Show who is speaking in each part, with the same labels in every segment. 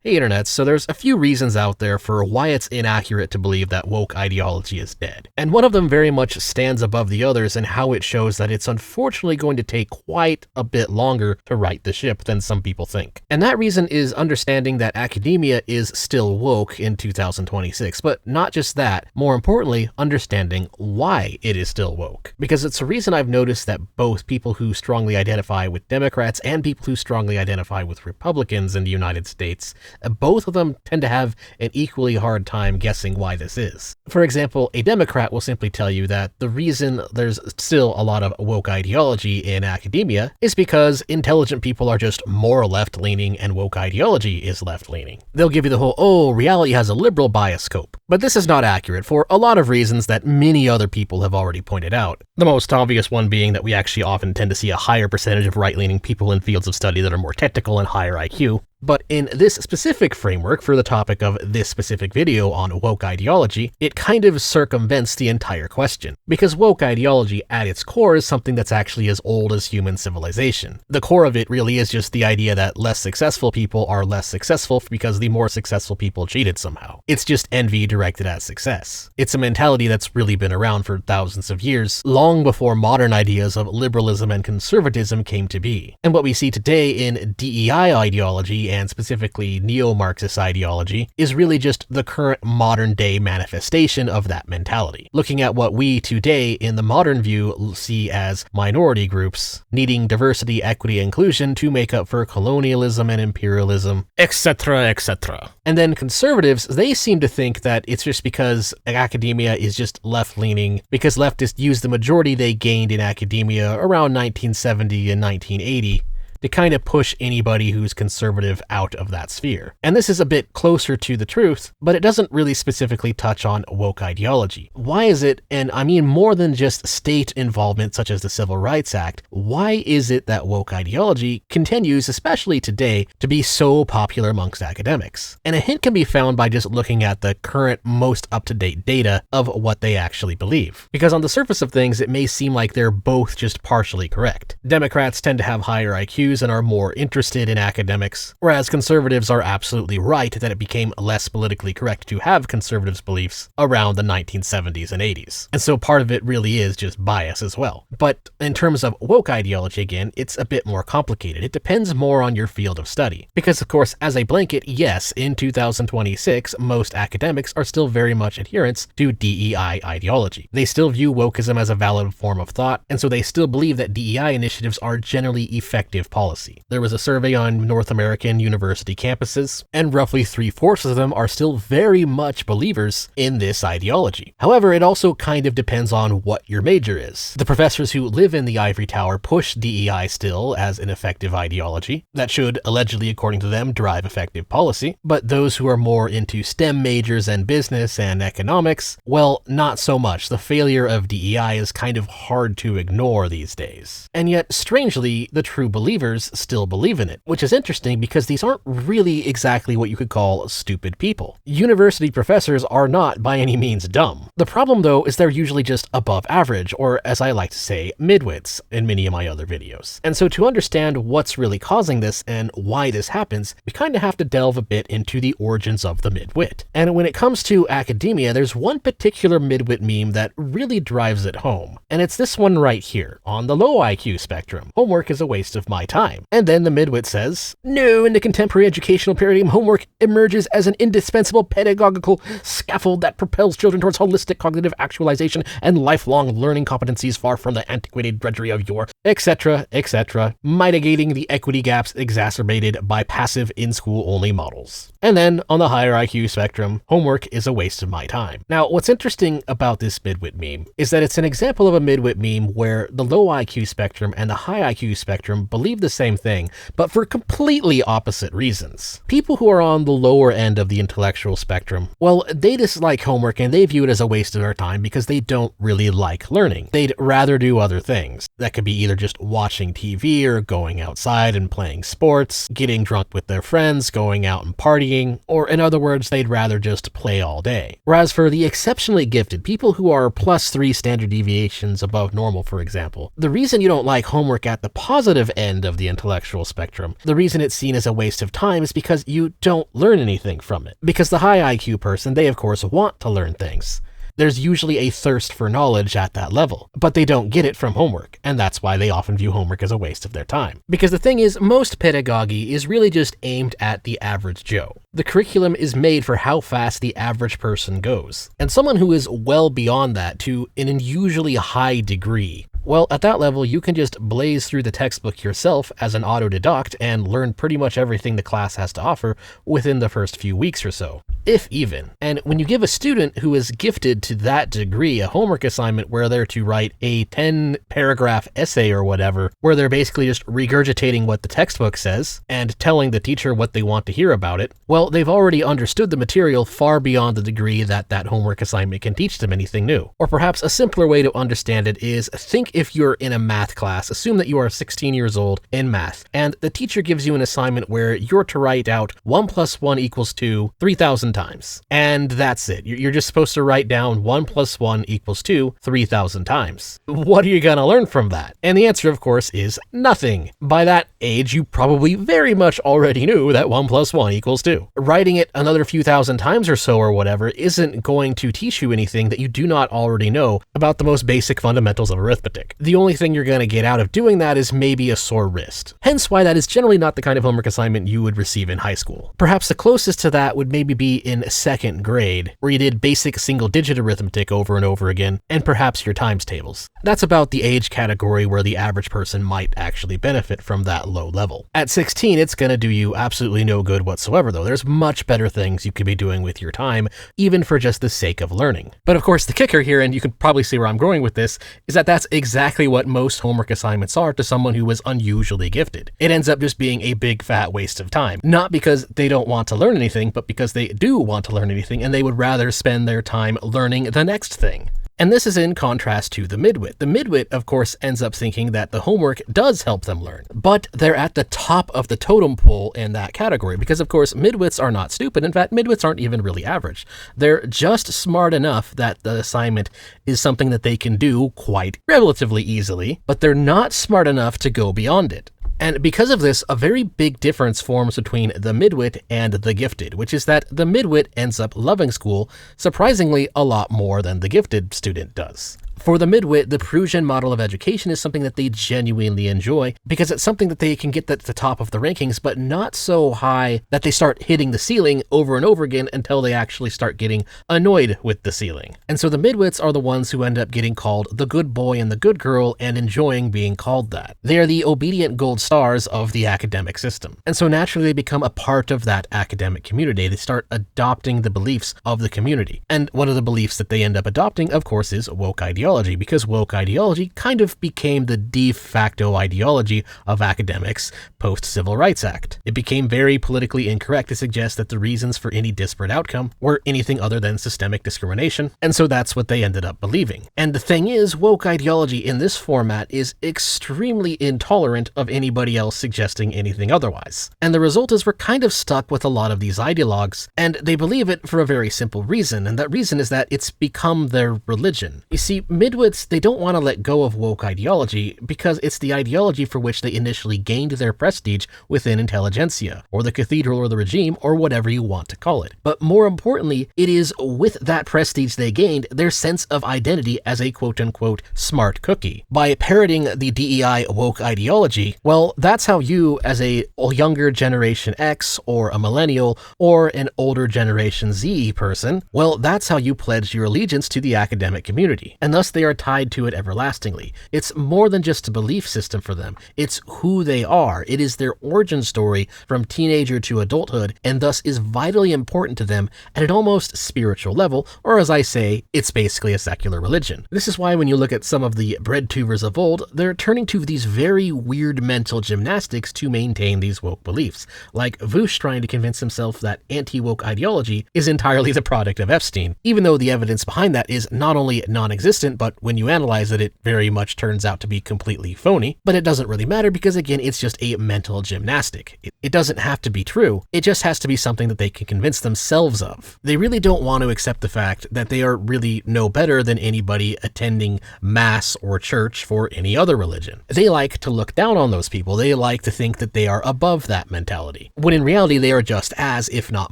Speaker 1: Hey Internet, so there's a few reasons out there for why it's inaccurate to believe that woke ideology is dead. And one of them very much stands above the others in how it shows that it's unfortunately going to take quite a bit longer to right the ship than some people think. And that reason is understanding that academia is still woke in 2026, but not just that, more importantly, understanding why it is still woke. Because it's a reason I've noticed that both people who strongly identify with Democrats and people who strongly identify with Republicans in the United States, both of them tend to have an equally hard time guessing why this is. For example, a Democrat will simply tell you that the reason there's still a lot of woke ideology in academia is because intelligent people are just more left-leaning and woke ideology is left-leaning. They'll give you the whole, oh, reality has a liberal bias scope. But this is not accurate for a lot of reasons that many other people have already pointed out. The most obvious one being that we actually often tend to see a higher percentage of right-leaning people in fields of study that are more technical and higher IQ. But in this specific framework for the topic of this specific video on woke ideology, it kind of circumvents the entire question. Because woke ideology at its core is something that's actually as old as human civilization. The core of it really is just the idea that less successful people are less successful because the more successful people cheated somehow. It's just envy directed at success. It's a mentality that's really been around for thousands of years, long before modern ideas of liberalism and conservatism came to be. And what we see today in DEI ideology, and specifically neo-Marxist ideology, is really just the current modern-day manifestation of that mentality. Looking at what we today in the modern view see as minority groups, needing diversity, equity, and inclusion to make up for colonialism and imperialism, etc., etc. And then conservatives, they seem to think that it's just because academia is just left-leaning, because leftists use the majority they gained in academia around 1970 and 1980 to kind of push anybody who's conservative out of that sphere. And this is a bit closer to the truth, but it doesn't really specifically touch on woke ideology. Why is it, and I mean more than just state involvement such as the Civil Rights Act, why is it that woke ideology continues, especially today, to be so popular amongst academics? And a hint can be found by just looking at the current most up-to-date data of what they actually believe. Because on the surface of things, it may seem like they're both just partially correct. Democrats tend to have higher IQs and are more interested in academics, whereas conservatives are absolutely right that it became less politically correct to have conservatives' beliefs around the 1970s and 80s. And so part of it really is just bias as well. But in terms of woke ideology, again, it's a bit more complicated. It depends more on your field of study. Because of course, as a blanket, yes, in 2026, most academics are still very much adherents to DEI ideology. They still view wokeism as a valid form of thought, and so they still believe that DEI initiatives are generally effective policy. There was a survey on North American university campuses, and roughly 3/4 of them are still very much believers in this ideology. However, it also kind of depends on what your major is. The professors who live in the ivory tower push DEI still as an effective ideology that should, allegedly according to them, drive effective policy, but those who are more into STEM majors and business and economics, well, not so much. The failure of DEI is kind of hard to ignore these days. And yet, strangely, the true believers still believe in it, which is interesting because these aren't really exactly what you could call stupid people. University professors are not by any means dumb. The problem though is they're usually just above average, or as I like to say, midwits in many of my other videos. And so to understand what's really causing this and why this happens, we kind of have to delve a bit into the origins of the midwit. And when it comes to academia, there's one particular midwit meme that really drives it home. And it's this one right here, on the low IQ spectrum. Homework is a waste of my time. And then the midwit says, no, in the contemporary educational paradigm, homework emerges as an indispensable pedagogical scaffold that propels children towards holistic cognitive actualization and lifelong learning competencies far from the antiquated drudgery of yore, etc., etc., mitigating the equity gaps exacerbated by passive in-school only models. And then, on the higher IQ spectrum, homework is a waste of my time. Now, what's interesting about this midwit meme is that it's an example of a midwit meme where the low IQ spectrum and the high IQ spectrum believe the same thing, but for completely opposite reasons. People who are on the lower end of the intellectual spectrum, well, they dislike homework and they view it as a waste of their time because they don't really like learning. They'd rather do other things. That could be either just watching TV or going outside and playing sports, getting drunk with their friends, going out and partying, or in other words, they'd rather just play all day. Whereas for the exceptionally gifted, people who are +3 standard deviations above normal, for example, the reason you don't like homework at the positive end of of the intellectual spectrum. The reason it's seen as a waste of time is because you don't learn anything from it. Because the high IQ person, they of course want to learn things. There's usually a thirst for knowledge at that level, but they don't get it from homework, and that's why they often view homework as a waste of their time. Because the thing is, most pedagogy is really just aimed at the average Joe. The curriculum is made for how fast the average person goes, and someone who is well beyond that to an unusually high degree. Well, at that level, you can just blaze through the textbook yourself as an autodidact and learn pretty much everything the class has to offer within the first few weeks or so, if even. And when you give a student who is gifted to that degree a homework assignment where they're to write a 10-paragraph essay or whatever, where they're basically just regurgitating what the textbook says and telling the teacher what they want to hear about it, well, they've already understood the material far beyond the degree that that homework assignment can teach them anything new. Or perhaps a simpler way to understand it is, think if you're in a math class, assume that you are 16 years old in math, and the teacher gives you an assignment where you're to write out 1 + 1 = 2 3,000 times. And that's it. You're just supposed to write down 1 + 1 = 2 3,000 times. What are you gonna learn from that? And the answer, of course, is nothing. By that age, you probably very much already knew that 1 + 1 = 2. Writing it another few thousand times or so or whatever isn't going to teach you anything that you do not already know about the most basic fundamentals of arithmetic. The only thing you're going to get out of doing that is maybe a sore wrist. Hence why that is generally not the kind of homework assignment you would receive in high school. Perhaps the closest to that would maybe be in 2nd grade, where you did basic single-digit arithmetic over and over again, and perhaps your times tables. That's about the age category where the average person might actually benefit from that low level. At 16, it's going to do you absolutely no good whatsoever, though. There's much better things you could be doing with your time, even for just the sake of learning. But of course, the kicker here, and you can probably see where I'm going with this, is that that's exactly what most homework assignments are to someone who is unusually gifted. It ends up just being a big fat waste of time. Not because they don't want to learn anything, but because they do want to learn anything and they would rather spend their time learning the next thing. And this is in contrast to the midwit. The midwit, of course, ends up thinking that the homework does help them learn, but they're at the top of the totem pole in that category because, of course, midwits are not stupid. In fact, midwits aren't even really average. They're just smart enough that the assignment is something that they can do quite relatively easily, but they're not smart enough to go beyond it. And because of this, a very big difference forms between the midwit and the gifted, which is that the midwit ends up loving school surprisingly a lot more than the gifted student does. For the midwit, the Prussian model of education is something that they genuinely enjoy because it's something that they can get at the top of the rankings, but not so high that they start hitting the ceiling over and over again until they actually start getting annoyed with the ceiling. And so the midwits are the ones who end up getting called the good boy and the good girl and enjoying being called that. They are the obedient gold stars of the academic system. And so naturally they become a part of that academic community. They start adopting the beliefs of the community. And one of the beliefs that they end up adopting, of course, is woke ideology. Because woke ideology kind of became the de facto ideology of academics post-Civil Rights Act. It became very politically incorrect to suggest that the reasons for any disparate outcome were anything other than systemic discrimination, and so that's what they ended up believing. And the thing is, woke ideology in this format is extremely intolerant of anybody else suggesting anything otherwise. And the result is we're kind of stuck with a lot of these ideologues, and they believe it for a very simple reason, and that reason is that it's become their religion. You see, midwits, they don't want to let go of woke ideology because it's the ideology for which they initially gained their prestige within intelligentsia, or the cathedral or the regime, or whatever you want to call it. But more importantly, it is with that prestige they gained their sense of identity as a quote-unquote smart cookie. By parroting the DEI woke ideology, well, that's how you, as a younger Generation X, or a millennial, or an older Generation Z person, well, that's how you pledge your allegiance to the academic community. And thus they are tied to it everlastingly. It's more than just a belief system for them. It's who they are. It is their origin story from teenager to adulthood, and thus is vitally important to them at an almost spiritual level, or as I say, it's basically a secular religion. This is why when you look at some of the breadtubers of old, they're turning to these very weird mental gymnastics to maintain these woke beliefs, like Voosh trying to convince himself that anti-woke ideology is entirely the product of Epstein, even though the evidence behind that is not only non-existent, consistent, but when you analyze it, it very much turns out to be completely phony. But it doesn't really matter because, again, it's just a mental gymnastic. It doesn't have to be true. It just has to be something that they can convince themselves of. They really don't want to accept the fact that they are really no better than anybody attending mass or church for any other religion. They like to look down on those people. They like to think that they are above that mentality, when in reality they are just as, if not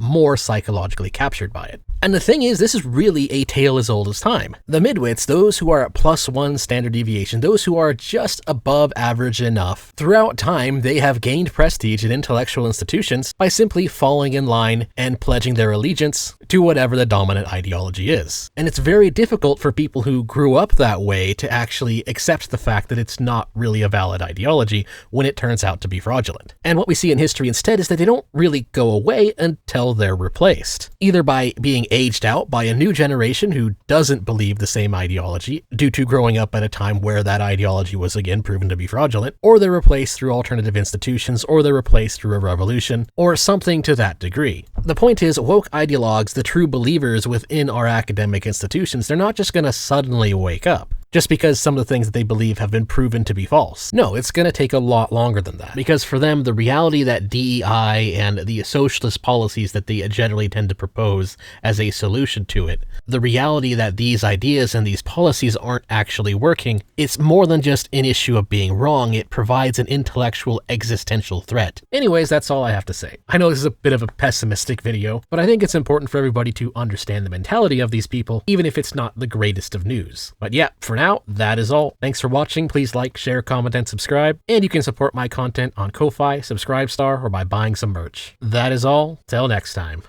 Speaker 1: more, psychologically captured by it. And the thing is, this is really a tale as old as time. The midwits, those who are at +1 standard deviation, those who are just above average enough, throughout time they have gained prestige in intellectual institutions by simply falling in line and pledging their allegiance to whatever the dominant ideology is. And it's very difficult for people who grew up that way to actually accept the fact that it's not really a valid ideology when it turns out to be fraudulent. And what we see in history instead is that they don't really go away until they're replaced, either by being aged out by a new generation who doesn't believe the same ideology due to growing up at a time where that ideology was again proven to be fraudulent, or they're replaced through alternative institutions, or they're replaced through a revolution, or something to that degree. The point is, woke ideologues, the true believers within our academic institutions, they're not just going to suddenly wake up just because some of the things that they believe have been proven to be false. No, it's going to take a lot longer than that, because for them, the reality that DEI and the socialist policies that they generally tend to propose as a solution to it, the reality that these ideas and these policies aren't actually working, it's more than just an issue of being wrong. It provides an intellectual existential threat. Anyways, that's all I have to say. I know this is a bit of a pessimistic video, but I think it's important for everybody to understand the mentality of these people, even if it's not the greatest of news. But yeah, for now, that is all. Thanks for watching. Please like, share, comment, and subscribe. And you can support my content on Ko-Fi, Subscribestar, or by buying some merch. That is all. Till next time.